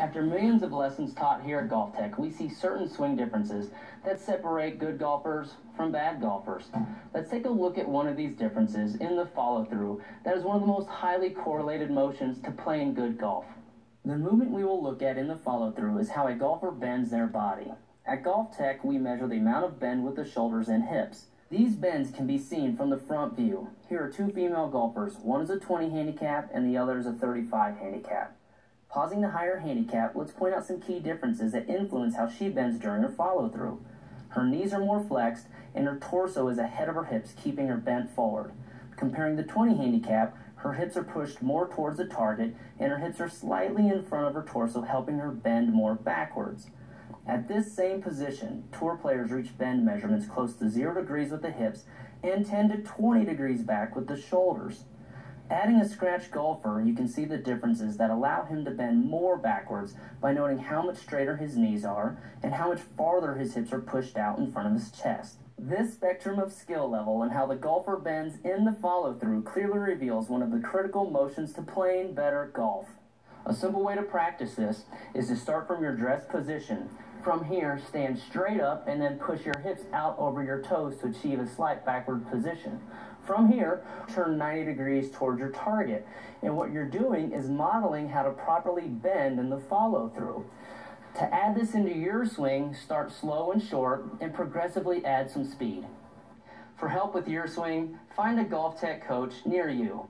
After millions of lessons taught here at Golf Tech, we see certain swing differences that separate good golfers from bad golfers. Let's take a look at one of these differences in the follow-through that is one of the most highly correlated motions to playing good golf. The movement we will look at in the follow-through is how a golfer bends their body. At Golf Tech, we measure the amount of bend with the shoulders and hips. These bends can be seen from the front view. Here are two female golfers. One is a 20 handicap and the other is a 35 handicap. Pausing the higher handicap, let's point out some key differences that influence how she bends during her follow-through. Her knees are more flexed and her torso is ahead of her hips, keeping her bent forward. Comparing the 20 handicap, her hips are pushed more towards the target and her hips are slightly in front of her torso, helping her bend more backwards. At this same position, tour players reach bend measurements close to 0 degrees with the hips and 10 to 20 degrees back with the shoulders. Adding a scratch golfer, you can see the differences that allow him to bend more backwards by noting how much straighter his knees are and how much farther his hips are pushed out in front of his chest. This spectrum of skill level and how the golfer bends in the follow-through clearly reveals one of the critical motions to playing better golf. A simple way to practice this is to start from your dress position. From here, stand straight up and then push your hips out over your toes to achieve a slight backward position. From here, turn 90 degrees towards your target. And what you're doing is modeling how to properly bend in the follow-through. To add this into your swing, start slow and short and progressively add some speed. For help with your swing, find a Golf Tech coach near you.